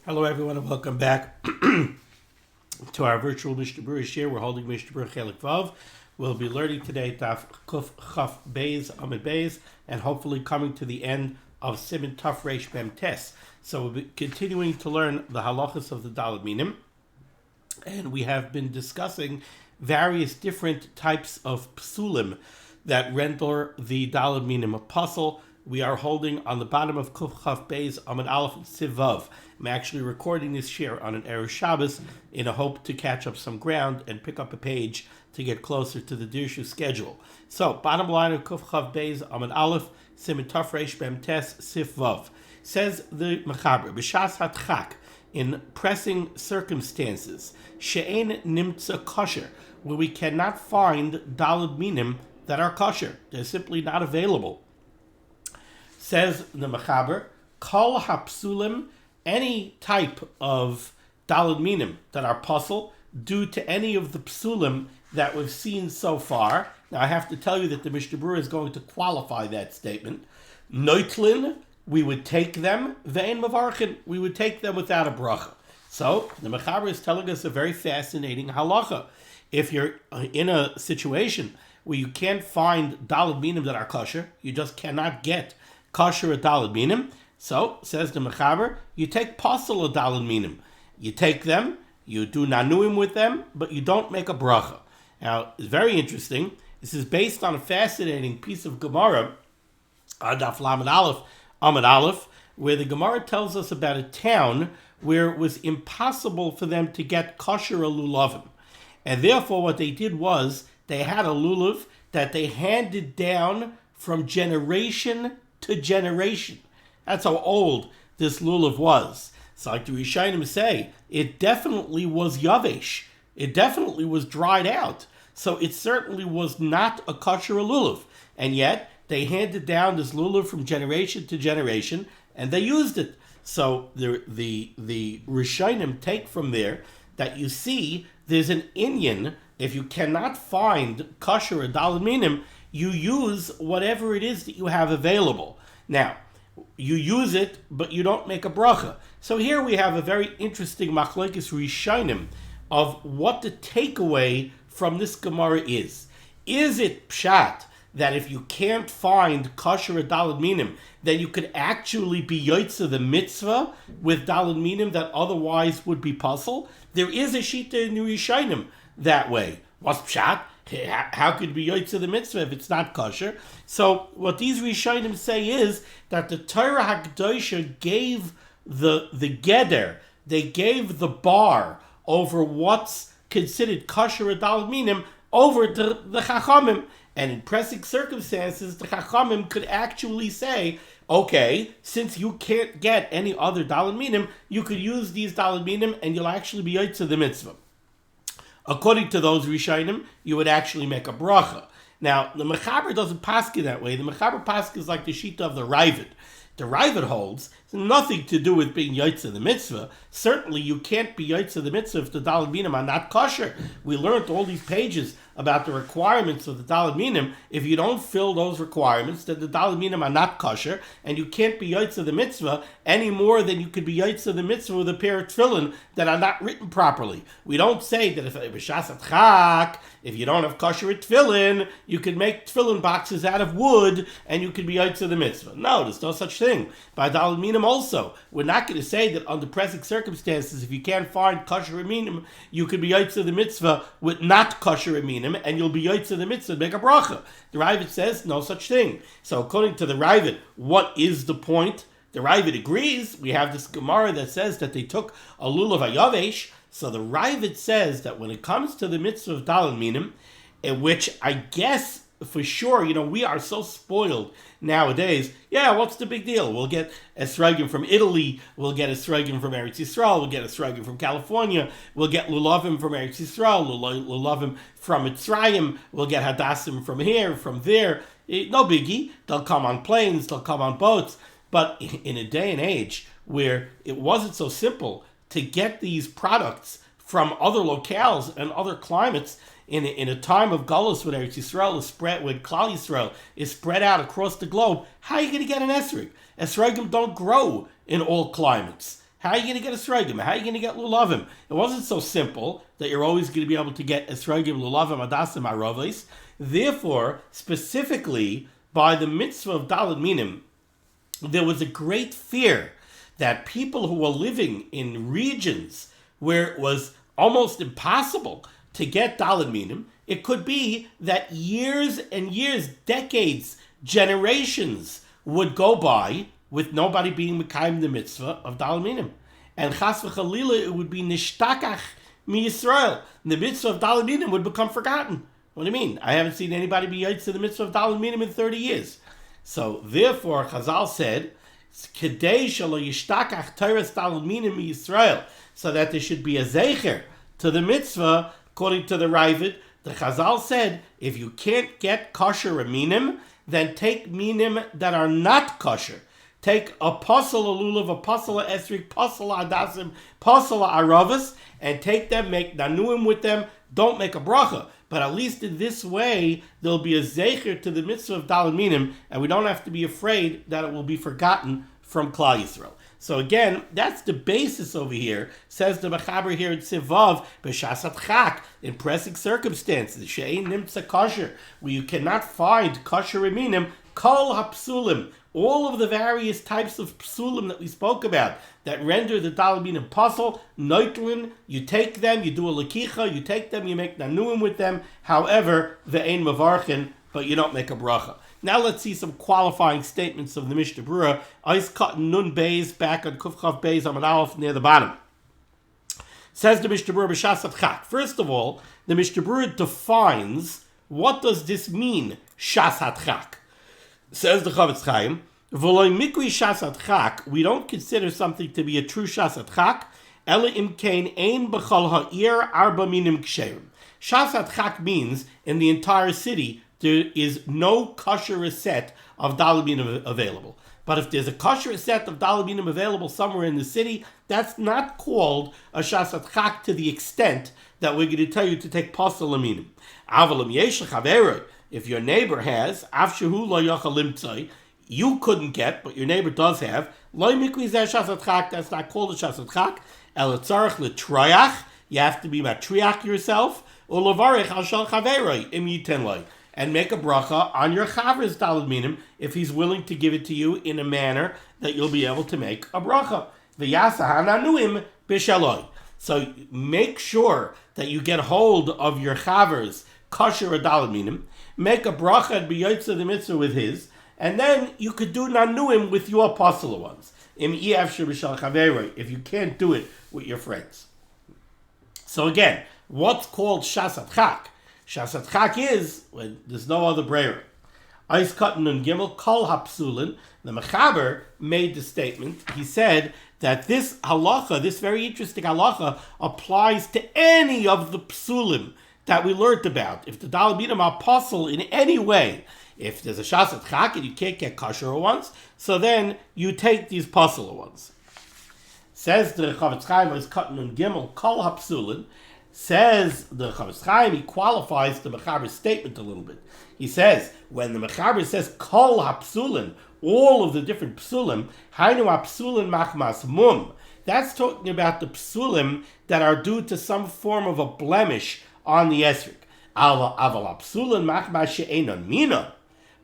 Hello, everyone, and welcome back to our virtual Mishnah Berurah share. We're holding Mishnah Berurah Chelik Vav. We'll be learning today Daf Kuf Chaf Beis Amid Beis, and hopefully coming to the end of Siman Taf Reish Mem Tes. So we'll be continuing to learn the halachas of the Daled Minim, and we have been discussing various different types of psulim that render the Daled Minim a puzzle. We are holding on the bottom of Kuf Chaf Beis Amid Aleph Sivav. I'm actually recording this share on an Erev Shabbos in a hope to catch up some ground and pick up a page to get closer to the Dirshu schedule. So, bottom line of Kuf Chav Beis Amid Aleph, Siman Taf Reish Mem Tes Sif Vav. Says the Mechaber, B'shas hatchak, in pressing circumstances, she'ein nimtza kosher, where we cannot find daled minim that are kosher. They're simply not available. Says the Mechaber, Kol hapsulim, any type of daled minim that are puzzle due to any of the psulim that we've seen so far. Now I have to tell you that the Mishnah Berurah is going to qualify that statement. Noitlin, we would take them. Ve'en mavarchin, we would take them without a bracha. So the Mechaber is telling us a very fascinating halacha. If you're in a situation where you can't find daled minim that are kosher, you just cannot get kosher daled minim. So, says the Mechaber, you take pasal of daled minim. You take them, you do nanuim with them, but you don't make a bracha. Now, it's very interesting. This is based on a fascinating piece of Gemara, Daf Lamed Aleph, Amid Aleph, where the Gemara tells us about a town where it was impossible for them to get kosher lulavim. And therefore, what they did was, they had a lulav that they handed down from generation to generation. That's how old this lulav was. So like the Rishonim say, it definitely was yavesh. It definitely was dried out. So it certainly was not a kosher lulav. And yet, they handed down this lulav from generation to generation, and they used it. So the Rishonim take from there that you see there's an inyan. If you cannot find kosher or daled minim, you use whatever it is that you have available. Now, you use it, but you don't make a bracha. So here we have a very interesting machlokes rishonim of what the takeaway from this Gemara is. Is it pshat that if you can't find kosher or daled minim, then you could actually be yotze the mitzvah with daled minim that otherwise would be puzzle? There is a shita in the rishonim that way. What's pshat? How could it be yotze the mitzvah if it's not kosher? So what these Rishonim say is that the Torah HaKadosha gave the geder, they gave the bar over what's considered kosher or daled minim over to the Chachamim. And in pressing circumstances, the Chachamim could actually say, okay, since you can't get any other daled minim, you could use these daled minim and you'll actually be yotze the mitzvah. According to those Rishonim, you would actually make a bracha. Now, the Mechaber doesn't paski that way. The Mechaber paski is like the shita of the Ravid. The Ravid holds it's nothing to do with being yotze the mitzvah. Certainly, you can't be yotze the mitzvah if the daled minim are not kosher. We learned all these pages about the requirements of the daled minim. If you don't fill those requirements, then the daled minim are not kosher, and you can't be yotze the mitzvah any more than you could be yotze the mitzvah with a pair of tefillin that are not written properly. We don't say that if you don't have kosher tefillin, you could make tefillin boxes out of wood and you could be yotze the mitzvah. No, there's no such thing. By daled minim also, we're not going to say that under present circumstances, if you can't find kosher minim, you could be yotze the mitzvah with not kosher minim, and you'll be yotze the mitzvah to make a bracha. The Ravid says no such thing. So according to the Ravid, what is the point? The Ravid agrees. We have this Gemara that says that they took a lulav hayavesh. So the Ravid says that when it comes to the mitzvah of daled minim, in which I guess for sure, we are so spoiled nowadays. Yeah, what's the big deal? We'll get esrogim from Italy. We'll get esrogim from Eretz Yisrael. We'll get esrogim from California. We'll get lulavim from Eretz Yisrael. Lulavim from Mitzrayim. We'll get hadassim from here, from there. No biggie. They'll come on planes. They'll come on boats. But in a day and age where it wasn't so simple to get these products from other locales and other climates, in a time of Galus when Eretz Yisrael is spread, when Klal Yisrael is spread out across the globe, how are you going to get an esrog? Esrogim don't grow in all climates. How are you going to get esrogim? How are you going to get lulavim? It wasn't so simple that you're always going to be able to get esrogim, lulavim, adasim, aravis. Therefore, specifically by the mitzvah of Daled Minim, there was a great fear that people who were living in regions where it was almost impossible to get Daled Minim, it could be that years and years, decades, generations would go by with nobody being Mekayim the mitzvah of Daled Minim. And chas v'chalila, it would be nishtakach mi Yisrael. The mitzvah of Daled Minim would become forgotten. What do you mean? I haven't seen anybody be yaitz to the mitzvah of Daled Minim in 30 years. So therefore, Chazal said, Kedei shelo yishtakach Torah's Daled Minim mi Yisrael, so that there should be a zecher to the mitzvah, according to the Ravid. The Chazal said, if you can't get kosher minim, then take minim that are not kosher. Take a pasal lulav, a pasal esrik, pasal adasim, pasal aravas, and take them, make nanuim with them. Don't make a bracha. But at least in this way, there'll be a zecher to the mitzvah of Daled Minim, and we don't have to be afraid that it will be forgotten from Klal Yisrael. So again, that's the basis over here. Says the Mechaber here in Sivav, b'shasat chak, in pressing circumstances, she'ein nimtza kosher, where you cannot find kosher minim, kol hapsulim, all of the various types of psulim that we spoke about that render the Daled Minim puzzle, noitlin, you take them, you do a lekicha, you take them, you make nanuim with them. However, ve'ein mavarchin, but you don't make a bracha. Now let's see some qualifying statements of the Mishnah Berurah. Ice cut nun beis, back on kufchav beis, on an aleph near the bottom. Says the Mishnah Berurah b'shasat chak. First of all, the Mishnah Berurah defines what does this mean, shasat chak. Says the Chavetz Chaim, v'loi mikui shasat chak, we don't consider something to be a true shasat chak, ele imkein ein b'chol ha'ir arba minim ksherim. Shasat chak means in the entire city there is no kosher set of Daled Minim available. But if there's a kosher set of Daled Minim available somewhere in the city, that's not called a shasat chak to the extent that we're going to tell you to take pasal minim. Avalim yesh chaveroi, if your neighbor has, afshehu lo yachal limtzai, you couldn't get, but your neighbor does have, lo mikui zeh shasat chak, that's not called a shasat chak, el tzarech l'troyach, you have to be matriach yourself, ulevarich al shal chaveroi, im yiten loi, and make a bracha on your chaver's Daled Minim if he's willing to give it to you in a manner that you'll be able to make a bracha. V'yasa hananuim b'shaloi. So make sure that you get hold of your chaver's kosher Daled Minim, make a bracha and be yotze the mitzvah with his, and then you could do nanuim with your apostle ones. Im iafshir b'shal chaveroi, if you can't do it with your friends. So again, what's called shasat chak? Shasat chak is when there's no other breira. Ice cotton and gimel kol hapsulin. The Mechaber made the statement. He said that this halacha, this very interesting halacha, applies to any of the psulim that we learned about. If the Daled Minim are apostle in any way, if there's a shasat chak and you can't get kosher ones, so then you take these apostle ones. Says the Chavetz Chaim, ice cotton and gimel kol hapsulin. Says the Chavetz Chaim, he qualifies the Mechaber's statement a little bit. He says, when the Mechaber says kol hapsulin, all of the different psulim, hainu hapsulin machmas mum, that's talking about the psulim that are due to some form of a blemish on the esrik. Aval hapsulin machmas she'enon mina.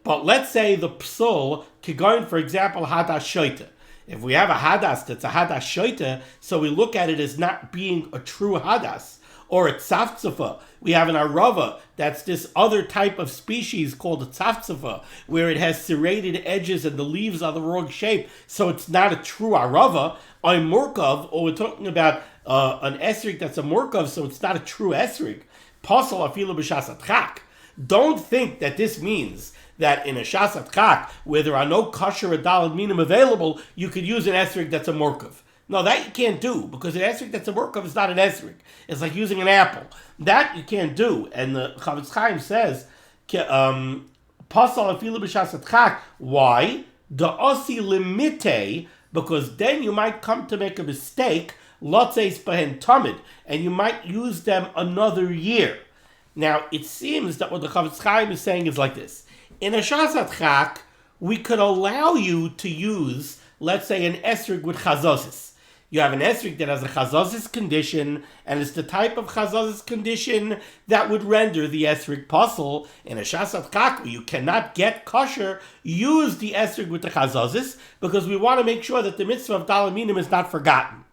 But let's say the psul, kigoin, for example, hadas shoita. If we have a hadas that's a hadas shoita, so we look at it as not being a true hadas, or a tzavtzafa. We have an arava, that's this other type of species called a tzavtzafa, where it has serrated edges and the leaves are the wrong shape, so it's not a true arava. Or murkav, or we're talking about an esrik that's a murkav, so it's not a true esrik. Pasal afilu b'shasat chak. Don't think that this means that in a shasat chak, where there are no kosher Daled Minim available, you could use an esrik that's a murkav. No, that you can't do, because an esrik that's a murkav is not an esrik. It's like using an apple. That you can't do. And the Chavetz Chaim says, pasal afilu b'shasat chak. Why? The osi limite, because then you might come to make a mistake, lotzeis behen tamid, and you might use them another year. Now, it seems that what the Chavetz Chaim is saying is like this. In a shasat chak, we could allow you to use, let's say, an esrig with chazosis. You have an esrog that has a chazazis condition, and it's the type of chazazis condition that would render the esrog puzzle. In a shasat chak, you cannot get kosher, use the esrog with the chazazis, because we want to make sure that the mitzvah of daled minim is not forgotten.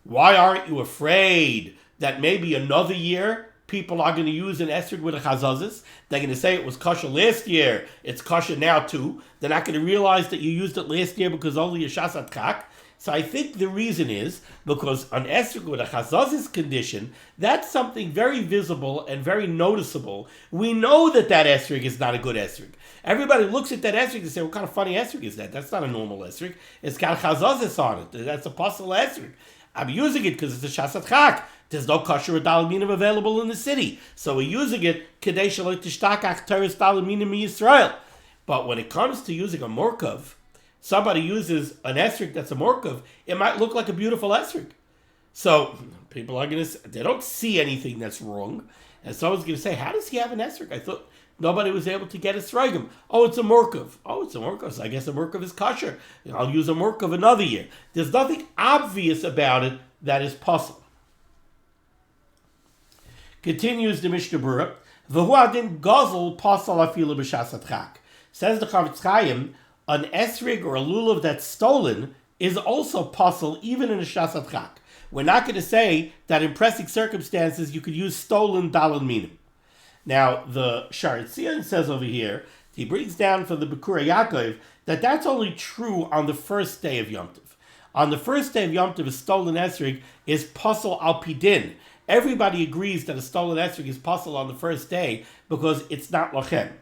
Why aren't you afraid that maybe another year people are going to use an esrog with a chazazis? They're going to say it was kosher last year, it's kosher now too. They're not going to realize that you used it last year because only a shasat chak. So I think the reason is because an esrog with a chazazis condition, that's something very visible and very noticeable. We know that esrog is not a good esrog. Everybody looks at that esrog and say, what kind of funny esrog is that? That's not a normal esrog. It's got chazazis on it. That's a pasul esrog. I'm using it because it's a shasat chak. There's no kosher or daled minim available in the city. So we're using it kedei shelo tishtakach teres daled minim Yisrael. But when it comes to using a morkav, somebody uses an esrog that's a morkav, it might look like a beautiful esrog. So people are going to, they don't see anything that's wrong. And someone's going to say, how does he have an esrog? I thought nobody was able to get a srogim. Oh, it's a morkav. Oh, it's a morkav. So I guess a morkav is kosher. I'll use a morkav another year. There's nothing obvious about it that is possible. Continues the Mishnah Berurah. V'hu adin gazel pasal afilu b'shasat chak. Says the Chavetz Chaim, an esrog or a lulav that's stolen is also pasul even in a shasat chak. We're not going to say that in pressing circumstances you could use stolen daled minim. Now, the Sharetzion says over here, he brings down from the Bekurei Yaakov, that that's only true on the first day of Yom Tov. On the first day of Yom Tov, a stolen esrog is pasul al pidin. Everybody agrees that a stolen esrog is pasul on the first day because it's not lochem.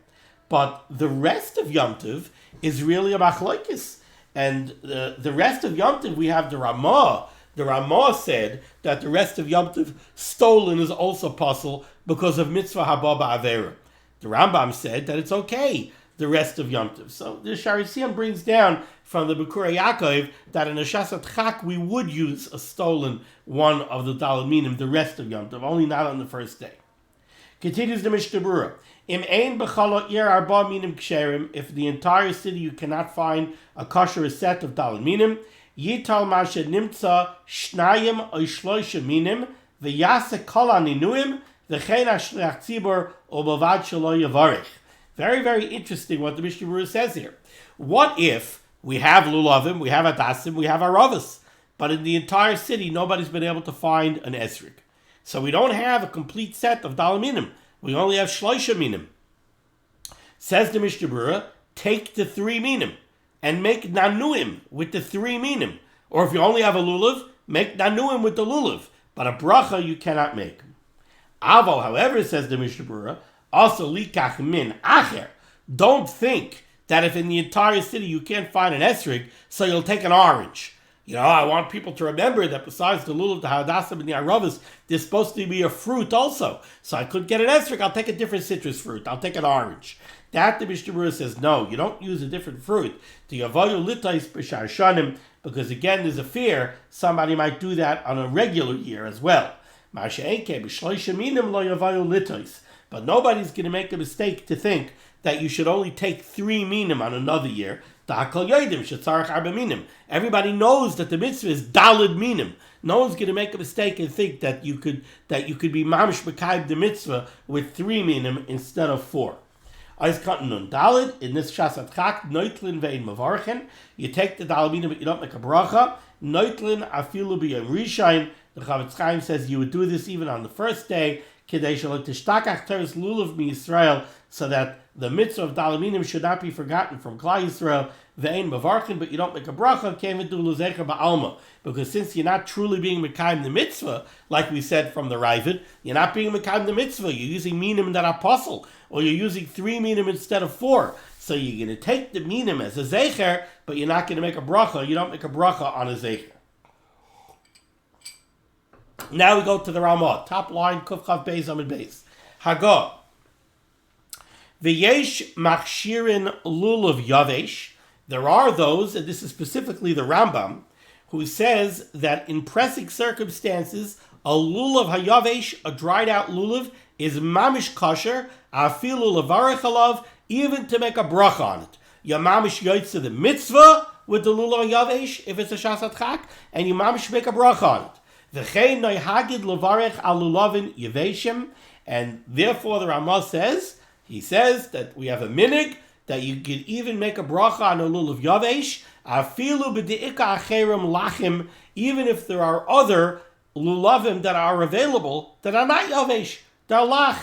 But the rest of Yom Tov is really a machlokes. And the rest of Yom Tov, we have the Ramah. The Ramah said that the rest of Yom Tov stolen is also pasul because of mitzvah haba ba'avera. The Rambam said that it's okay, the rest of Yom Tov. So the Sharetzion brings down from the Bekurei Yaakov that in a shasat chak we would use a stolen one of the daled minim the rest of Yom Tov, only not on the first day. Continues the Mishnah Berurah. Im ein b'chala ir arba minim ksherim, if the entire city you cannot find a kosher set of daled minim, yital mashe nimtza shnayim oy shloisha minim v'yase kol haninuim v'chein hashliach tzibur ubavad shelo yavarich. Very, very interesting what the Mishnah Berurah says here. What if we have lulavim, we have adasim, we have aravas, but in the entire city nobody's been able to find an esrog? So we don't have a complete set of daled minim. We only have shloisha minim. Says the Mishnah Berurah, take the 3 minim and make nanuim with the 3 minim. Or if you only have a lulav, make nanuim with the lulav. But a bracha you cannot make. Aval, however, says the Mishnah Berurah, also likach min acher. Don't think that if in the entire city you can't find an esrog, so you'll take an orange. You know, I want people to remember that besides the lulav, the hadasim, and the aravas, there's supposed to be a fruit also. So I could get an esrog, I'll take a different citrus fruit. I'll take an orange. That the Mishnah Berurah says, no, you don't use a different fruit. The yavayu litais b'shar shanim, because again, there's a fear somebody might do that on a regular year as well. Ma'ashe'enke b'shloisha minim lo yavayu litais. But nobody's going to make a mistake to think that you should only take 3 minim on another year. Everybody knows that the mitzvah is daled minim. No one's going to make a mistake and think that you could be mamish mekayim the mitzvah with 3 minim instead of 4. Eis kanten nun daled in this shasat chak noitlin vein mavarchen. You take the daled minim, but you don't make a bracha. Noitlin afilu b'yom rishain. The Chavetz Chaim says you would do this even on the first day. Kedei shelo tishtakach teres lulav miYisrael, so that the mitzvah of daled minim should not be forgotten from Klal Yisrael. Ve'ein mavarchen, but you don't make a bracha. Kein v'du l'zecher ba'alma, because since you're not truly being mekayim the mitzvah, like we said from the Ravid, you're not being mekayim the mitzvah. You're using minim that are pasul, or you're using 3 minim instead of 4. So you're going to take the minim as a zecher, but you're not going to make a bracha. You don't make a bracha on a zecher. Now we go to the Ramah. Top line, Kuf Chav Beis Amid Beis. Hagah. V'yesh machshirin lulav yavesh. There are those, and this is specifically the Rambam, who says that in pressing circumstances, a lulav hayavesh, a dried out lulav, is mamish kosher, afilu levarech alav, even to make a bracha on it. You're mamish yotzeh the mitzvah with the lulav yavesh if it's a shasat chak, and you mamish make a bracha on it. V'chein noihagid levarech al lulavin yaveshim, and therefore the Ramah says, he says that we have a minig that you could even make a bracha on a lulav yavesh, afilu b'di'ika acherim lachim, even if there are other lulavim that are available that are not yavesh, they're lach.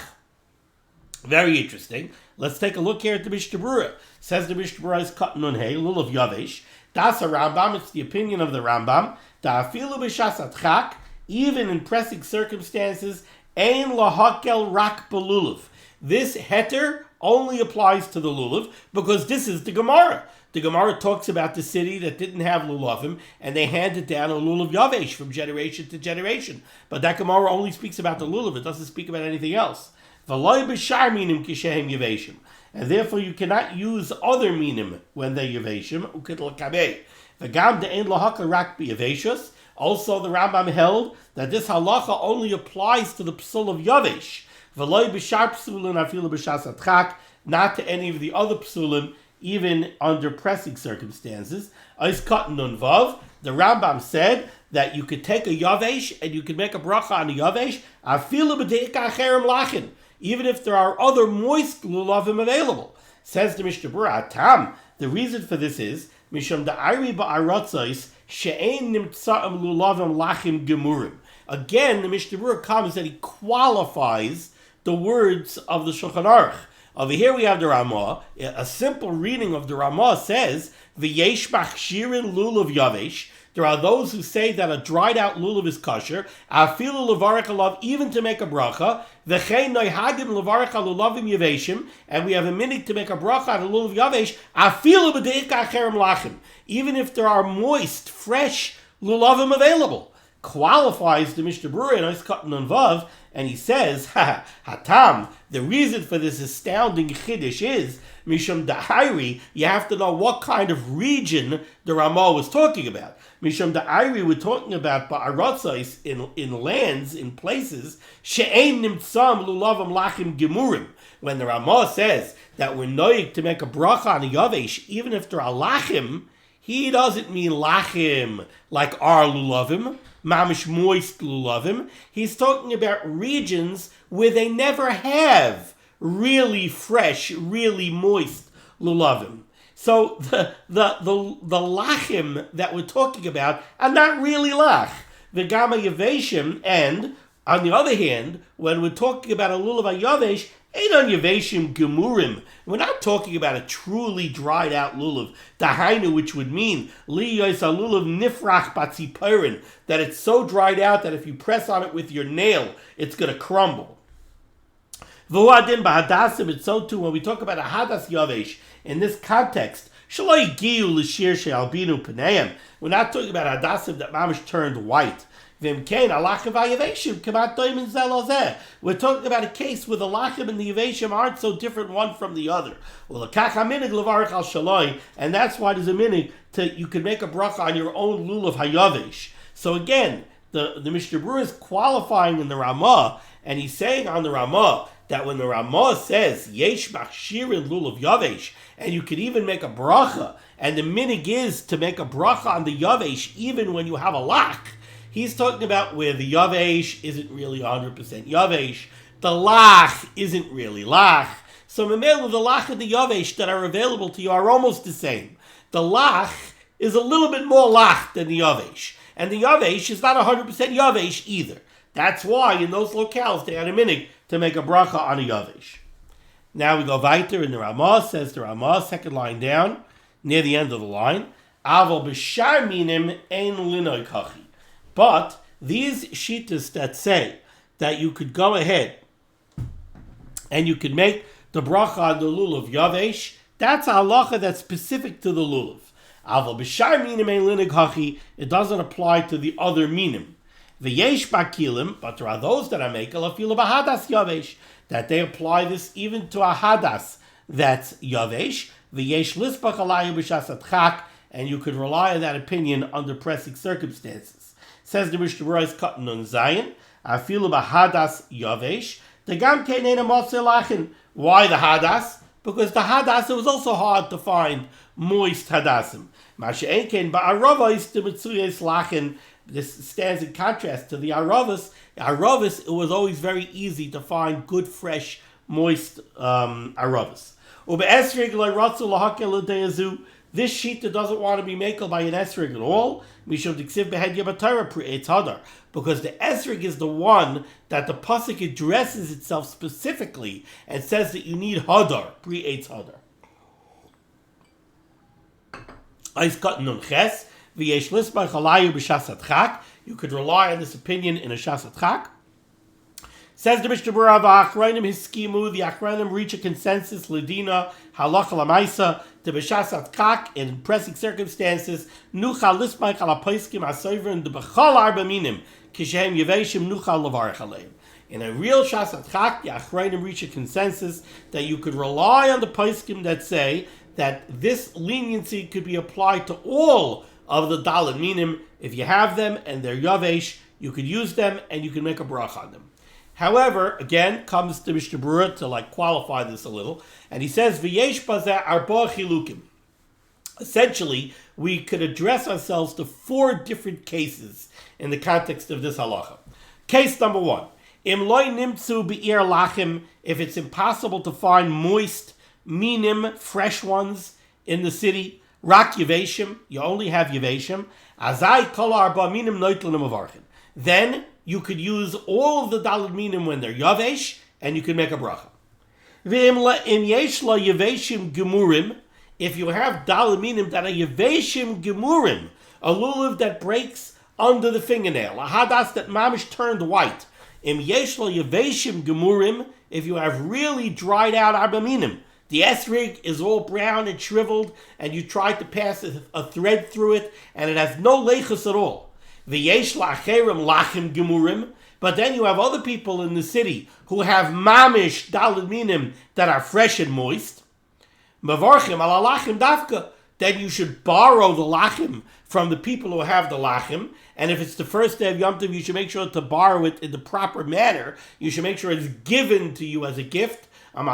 Very interesting. Let's take a look here at the Mishnah Berurah. Says the Mishnah Berurah is cut nun hey, lulav yavesh. That's a Rambam. It's the opinion of the Rambam. Da'afilu b'shasat chak, even in pressing circumstances, ein lahakel rak belulav. This heter only applies to the lulav because this is the Gemara. The Gemara talks about the city that didn't have lulavim, and they handed down a lulav yavesh from generation to generation. But that Gemara only speaks about the lulav; it doesn't speak about anything else. V'loy b'shar minim kishehem yaveshim, and therefore you cannot use other minim when they yaveshim. Ukid l'kabei v'gam de'en lahakar rak b'yaveshus. Also, the Rambam held that this halacha only applies to the psul of yavesh. V'loy b'shar psulin afilu b'shasat chak, not to any of the other psulim, even under pressing circumstances. Ois katan nun vav, the Rambam said that you could take a yavesh and you could make a bracha on a yavesh, afilu b'deika acherim lachin, even if there are other moist lulavim available. Says the Mishnah Berurah, tam, the reason for this is, misham da'ari ba'arotzos, she'ein nimtza'im lulavim lachim gemurim. Again, the Mishnah Berurah comments that he qualifies the words of the Shulchan Aruch. Over here we have the Ramah. A simple reading of the Ramah says, V'yesh machshirin lulav yavesh. There are those who say that a dried out lulav is kosher. Afilu levarech alav, even to make a bracha. V'chein noihagim levarech alulavim yaveshim. And we have a minute to make a bracha on a lulav yavesh. Afilu b'deika acherim lachim. Even if there are moist, fresh lulavim available. Qualifies the Mishnah Berurah in Ois Katan Nun Vav, and he says, Hatam, the reason for this astounding chiddush is, Misham Da'ari, you have to know what kind of region the Ramah was talking about. Misham Da'ari, we're talking about Ba'arotzos, in lands, in places, She'ein nimtzam lulavam lachim gemurim. When the Ramah says that we're noyig to make a bracha on a yavesh, even if there are lachim, he doesn't mean lachim like our lulavim, mamish moist lulavim. He's talking about regions where they never have really fresh, really moist lulavim. So the lachim that we're talking about are not really lach. The gamma yaveshim, and on the other hand, when we're talking about a lulav yavesh, ain't on yaveshim gemurim. We're not talking about a truly dried out lulav, dahainu, which would mean li yos a lulav nifrach batzipirin, that it's so dried out that if you press on it with your nail, it's going to crumble. V'huadin b'hadasim, it's so too when we talk about a hadas yavesh in this context. Shaloi giu l'shir she'albinu p'neim. We're not talking about hadasim that mamish turned white. We're talking about a case where the lachim and the yaveshim aren't so different one from the other. And that's why there's a minig you can make a bracha on your own lulav hayavesh. So again, the Mishnah Berurah is qualifying in the Ramah, and he's saying on the Ramah that when the Ramah says yesh machshirin lulav yavesh, and you can even make a bracha, and the minig is to make a bracha on the yavesh even when you have a lach. He's talking about where the yavesh isn't really 100% yavesh, the lach isn't really lach. So memela, the lach and the yavesh that are available to you are almost the same. The lach is a little bit more lach than the yavesh, and the yavesh is not 100% yavesh either. That's why in those locales they had a minig to make a bracha on a yavesh. Now we go weiter in the Ramah. Says the Ramah, second line down, near the end of the line, Aval b'shar minim ein linoi kachi. But these shittas that say that you could go ahead and you could make the bracha on the lulav yavesh, that's a halacha that's specific to the lulav. Aval b'shar minim ein linoi kachi, it doesn't apply to the other minim. V'yesh bakilim, but there are those that are makel afilu b'hadas yavesh, that they apply this even to a hadas that's yavesh. V'yesh lispach alayu b'shasat chak, and you could rely on that opinion under pressing circumstances. Says the Mishnah Berurah is cut nun zayin, afilu b'hadas yavesh, the gam keinena motzei lachin. Why the hadas? Because the hadas, it was also hard to find moist hadasim. Masha'enken ba'aravos the mitzuyes lachin. This stands in contrast to the aravos. Aravos, it was always very easy to find good, fresh, moist aravos. This shita doesn't want to be makel by an esrig at all. Because the esrig is the one that the pasuk addresses itself specifically and says that you need hadar, pre-eitz hadar. You could rely on this opinion in a shasat chak. Says the Mishnah Berurah, "V'achronim hiskimu." The achronim reach a consensus. Ledina halacha lamaisa to b'shasat chak in pressing circumstances. Nuchal lismach ala poiskim asoivrin de b'chal arba minim kishem yeveshim nuchal levarich aleim. In a real shasat chak, the achronim reach a consensus that you could rely on the poiskim that say that this leniency could be applied to all of the daled minim. If you have them and they're yavesh, you could use them and you can make a bracha on them. However, again, comes to Mishnah Berurah to qualify this a little, and he says, "V'yesh bazeh arba chilukim." Essentially, we could address ourselves to 4 different cases in the context of this halacha. Case number 1: Im loy nimtzu be'ir lachim. If it's impossible to find moist minim, fresh ones in the city, rak yeveshim, you only have yeveshim. Azai kol arba minim noitlenim avarchin. Then you could use all of the daled minim when they're yavesh, and you could make a bracha. Im yesh la yeveshim gemurim. If you have daled minim that are yeveshim gemurim, a lulav that breaks under the fingernail, a hadas that mamish turned white. Im yesh la yeveshim gemurim. If you have really dried out arba minim, the esrig is all brown and shriveled, and you try to pass a thread through it, and it has no leichus at all. V'yesh la'acherim lachim gemurim. But then you have other people in the city who have mamish daled minim that are fresh and moist. Mavarchim ala lachim dafka. Then you should borrow the lachim from the people who have the lachim. And if it's the first day of Yom Tov, you should make sure to borrow it in the proper manner. You should make sure it's given to you as a gift. In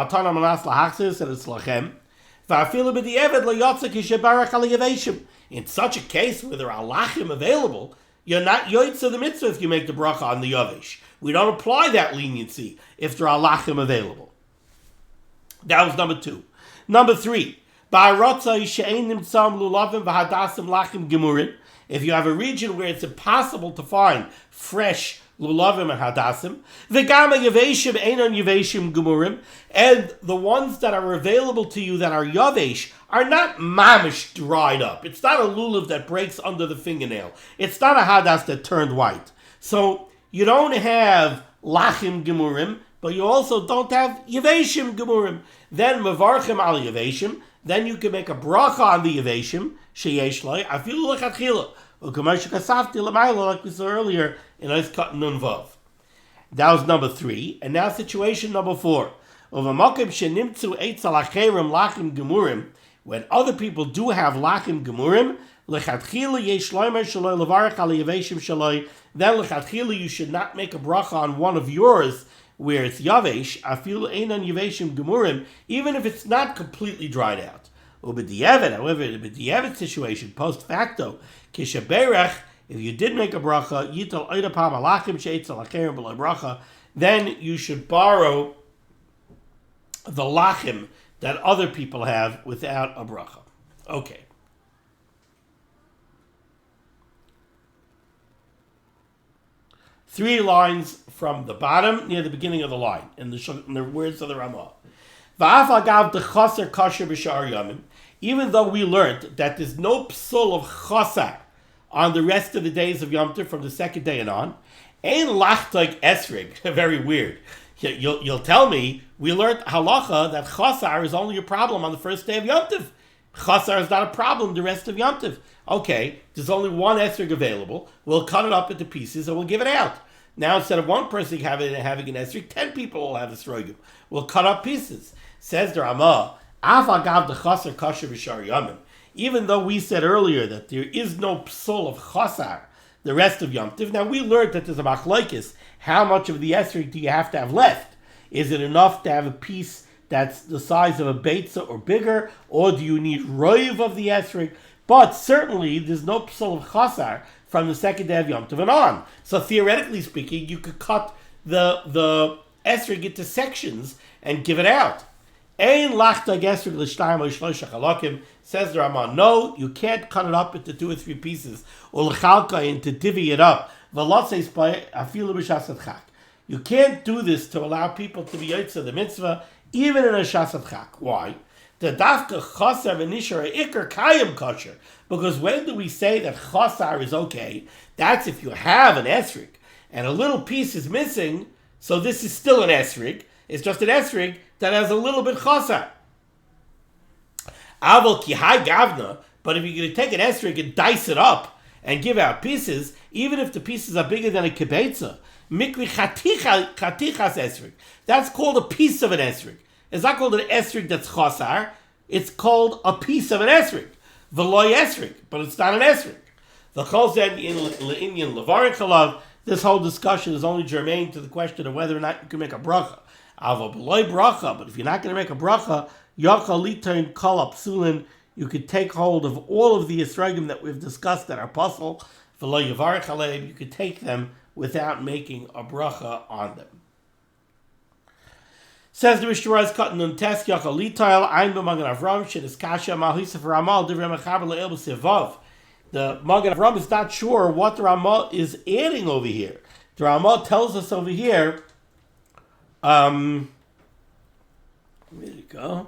such a case where there are lachim available, you're not yoytze the mitzvah if you make the bracha on the yavish. We don't apply that leniency if there are lachim available. That was number 2. Number 3, if you have a region where it's impossible to find fresh lulavim and hadassim, v'gama yaveshim einon yaveshim gemurim, and the ones that are available to you that are yavesh are not mamish dried up. It's not a lulav that breaks under the fingernail. It's not a hadas that turned white. So you don't have lachim gemurim, but you also don't have yaveshim gemurim. Then mevarchim al yaveshim. Then you can make a bracha on the yaveshim sheyesh loy afilu lechatchila. Like we saw earlier in Ois Kat Nun Vav. That was number 3. And now situation number 4. When other people do have lachim gemurim, then lechatchila you should not make a bracha on one of yours where it's yavesh, even if it's not completely dried out. However, in the b'diavad situation, post facto, kishaberach, if you did make a bracha, yital oidapam alachim sheitzel acherim b'lo bracha, then you should borrow the lachim that other people have without a bracha. Okay. Three lines from the bottom near the beginning of the line in the words of the Ramah. Even though we learned that there's no psul of chasar on the rest of the days of Yom Tov from the second day and on, ein lachtag esrig. Very weird. You'll tell me we learned halacha that chasar is only a problem on the first day of Yom Tov. Chasar is not a problem the rest of Yom Tov. Okay, there's only one esrig available. We'll cut it up into pieces and we'll give it out. Now instead of one person having an esrig, 10 people will have a srogim. We'll cut up pieces. Says the Ramah, even though we said earlier that there is no psul of chasar the rest of Yom Tov, now we learned that there's a machlokes. How much of the esrig do you have to have left? Is it enough to have a piece that's the size of a beitza or bigger, or do you need roiv of the esrig? But certainly, there's no psul of chasar from the second day of Yom Tov and on. So theoretically speaking, you could cut the esrog into sections and give it out. Ein lachta esrog l'shtayim or shloisha chalakim, says the Ramah. No, you can't cut it up into 2 or 3 pieces, or l'chalka, and to divvy it up. V'lotzeis by afilu b'shasat chak. You can't do this to allow people to be yotze the mitzvah, even in a shasat chak. Why? The dafka chasar v'nishar ikar kayim kosher. Because when do we say that chasar is okay? That's if you have an esrog and a little piece is missing, so this is still an esrog. It's just an esrog that has a little bit chasar. Aval ki hai gavna, but if you're going to take an esrog and dice it up and give out pieces, even if the pieces are bigger than a kibetza, mikri chatichas esrog, that's called a piece of an esrog. It's not called an esrog that's chasar. It's called a piece of an esrog. V'loy esrog, but it's not an esrog. The chol said in Indian levarik halav. This whole discussion is only germane to the question of whether or not you can make a bracha. Ava b'loy bracha, but if you're not going to make a bracha, yachal litain kol apsulin, you could take hold of all of the esrogim that we've discussed that are puzzle. V'loy yavarich aleim, you could take them without making a bracha on them. Says the Mishnah Berurah cut in tes yachal litail ein b'magen avram shenis kasha mahisaf ramal divrei mechaber le'el b'sevav. The Magen Avram is not sure what the Ramah is adding over here. The Ramah tells us over here. Where did it go?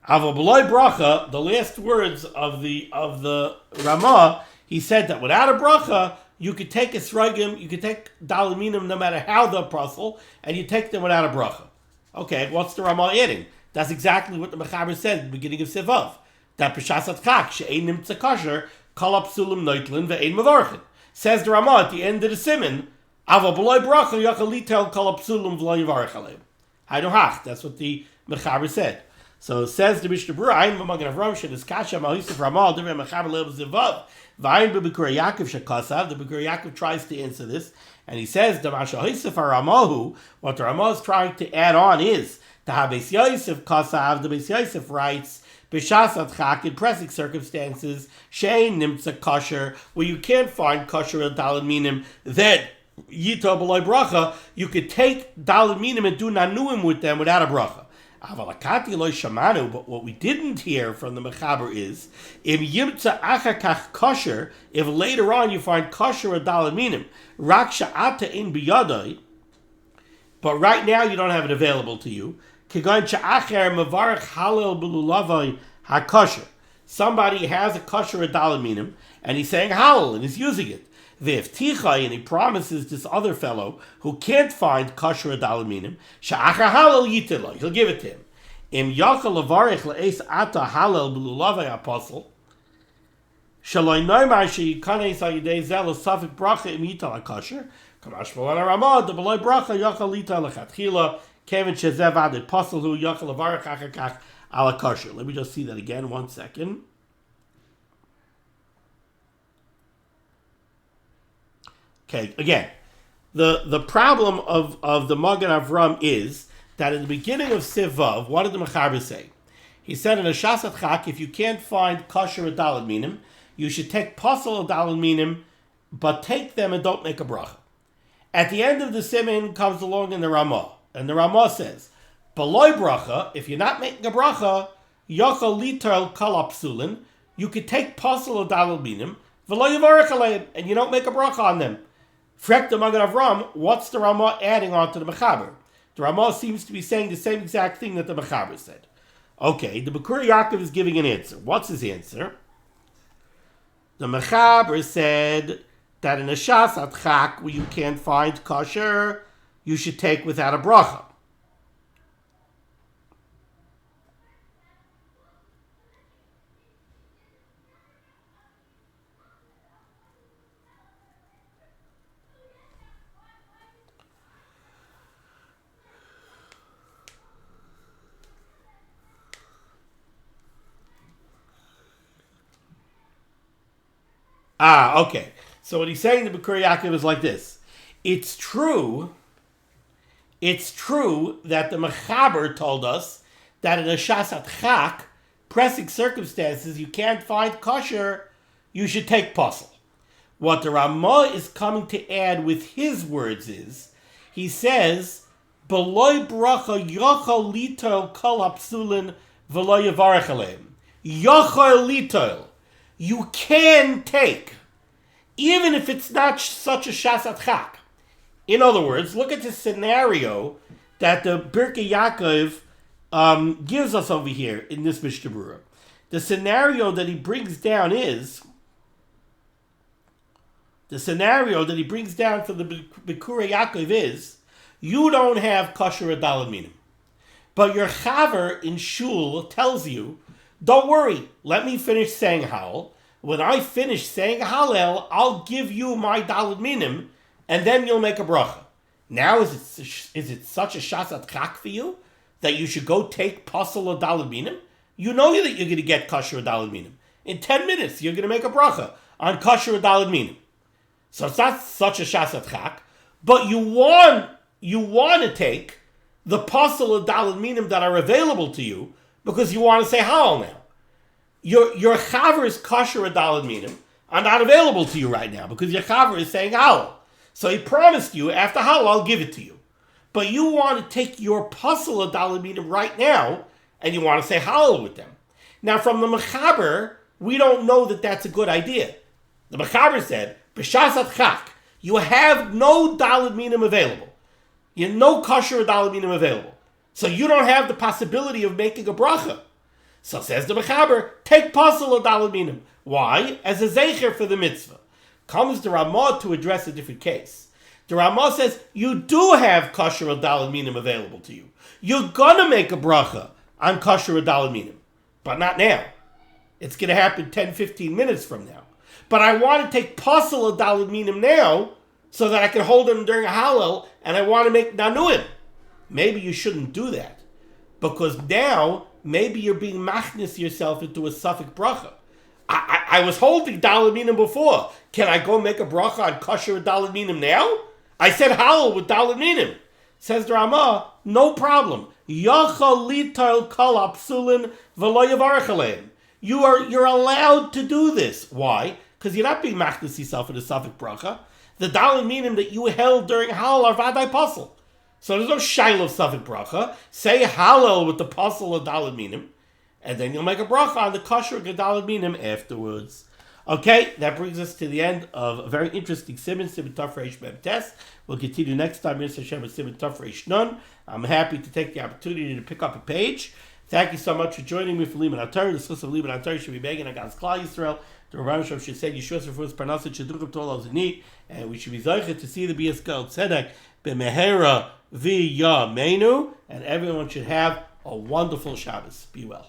Avabuloi bracha. The last words of the Ramah. He said that without a bracha, you could take a srogim, you could take daliminim, no matter how they're puzzle, and you take them without a bracha. Okay, what's the Ramah adding? That's exactly what the Mechaber said at the beginning of Sevav. That b'shasat chak she'ein nimtza kosher kol apsulim noitlin ve'ein mevarchin. Says the Ramah at the end of the Siman, ava b'loy bracha yachal litel kol apsulim v'lo yivarech aleim. Haydu hach. That's what the Mechaber said. So says the Mishnah Berurah, Ein b'magen Avram shenis kasha ma'hisif Ramah divrei Mechaber le'el Sevav v'ayin b'Bikur Yaakov shekasav. The Bikur Yaakov tries to answer this, and he says the mashahisif Ramahu. What the Ramah is trying to add on is the Beis Yosef Kasav, the Beis Yosef writes, B'shasat chak, in pressing circumstances, she'ein nimtza kosher, where you can't find kosher daled minim, that yito b'loy bracha, you could take daled minim and do nanuim with them without a bracha. Avalakati loy shamanu, but what we didn't hear from the Mechaber is, if yimtza achakach kosher, if later on you find kosher daled minim, rak sha'ata in biyadai, but right now you don't have it available to you. Somebody has a kosher adalaminim, and he's saying halal, and he's using it. And he promises this other fellow who can't find kosher adalaminim, he'll give it to him. Im yachal levarich le'es ata halal b'lulavai apostle, shaloi noimar she'yikanes ha'yidei zel safik bracha im yital ha'kosher, kamash b'lan ha'ramah, the b'loi bracha yachal lita lechatchila, kevin shezev adid posel hu yachal levarich achakach ala kosher. Let me just see that again, 1 second. Okay, again, the problem of the Magen Avram is that in the beginning of Sivav, what did the Mechaber say? He said in a Shasat Chak, if you can't find kosher adalad minim, you should take posel adalad minim, but take them and don't make a bracha. At the end of the Siman comes along in the Ramah, and the Ramah says, B'loi bracha, if you're not making a bracha, yochal lital kol apsulin, you could take posel adalad minim, v'lo yivarech aleim, and you don't make a bracha on them. Frek the Magen Avram, what's the Ramah adding on to the Mechaber? The Ramah seems to be saying the same exact thing that the Mechaber said. Okay, the Bikur Yaakov is giving an answer. What's his answer? The Mechaber said that in a Shasat Chak, where you can't find kosher, you should take without a bracha. Okay. So what he's saying to Bikur Yaakov is like this. It's true that the Mechaber told us that in a shasat chak, pressing circumstances, you can't find kosher, you should take pasul. What the Ramah is coming to add with his words is, he says, "Beloy bracha yochol litol kol hapsulin v'lo yavarech aleim." Yochol litol, you can take, even if it's not such a shasat chak. In other words, look at the scenario that the Birkei Yaakov gives us over here in this Mishnah Berurah. The scenario that he brings down is, for the Birkei Yaakov is, you don't have kosher adalad minim. But your chaver in shul tells you, don't worry, let me finish saying Hallel. When I finish saying Hallel, I'll give you my dalad minim, and then you'll make a bracha. Now, is it such a shasat chak for you that you should go take pasul adalad minim? You know that you're going to get kosher adalad minim. In 10 minutes, you're going to make a bracha on kosher adalad minim. So it's not such a shasat chak, but you want to take the pasul adalad minim that are available to you because you want to say Hallel now. Your chaver's kosher adalad minim are not available to you right now because your chaver is saying Hallel. So he promised you, after Hallel, I'll give it to you. But you want to take your pasul adalad minim right now, and you want to say Hallel with them. Now, from the Mechaber, we don't know that that's a good idea. The Mechaber said, B'shasat chak, you have no dalad minim available. You have no kosher dalad minim available. So you don't have the possibility of making a bracha. So says the Mechaber, take pasul dalad minim. Why? As a zeicher for the mitzvah. Comes the Ramah to address a different case. The Ramah says, you do have kosher dalad minim available to you. You're going to make a bracha on kosher dalad minim, but not now. It's going to happen 10, 15 minutes from now. But I want to take pasul dalad minim now so that I can hold them during a Hallel, and I want to make nanuim. Maybe you shouldn't do that, because now maybe you're being machnis yourself into a suffix bracha. I was holding dalad minim before. Can I go make a bracha on kosher dalad minim now? I said Hallel with dalad minim. Says the Ramah, no problem. Yachal litol kol hapsulin v'lo yavarech aleim. You're allowed to do this. Why? Because you're not being machnis yourself in a suffix bracha. The dalad minim that you held during Hallel are vadai pasul. So there's no shail of suffix bracha. Say Hallel with the pasul of dalad minim, and then you'll make a bracha on the kosher dalad minim afterwards. Okay, that brings us to the end of a very interesting Siman Tov Reish Mem Tes. We'll continue next time, Mr. Hashem, with Siman Tov Reish Nun. I'm happy to take the opportunity to pick up a page. Thank you so much for joining me for Liman HaTorah. The source of Liman HaTorah should be begging against Klal Yisrael. The Rabban Shem should say, Yeshua Sefus Parnasset Shedruchim Tol Ozenit, and we should be zeichet to see the Bias Gal Tzedek B'mehera V'Yameinu, and everyone should have a wonderful Shabbos. Be well.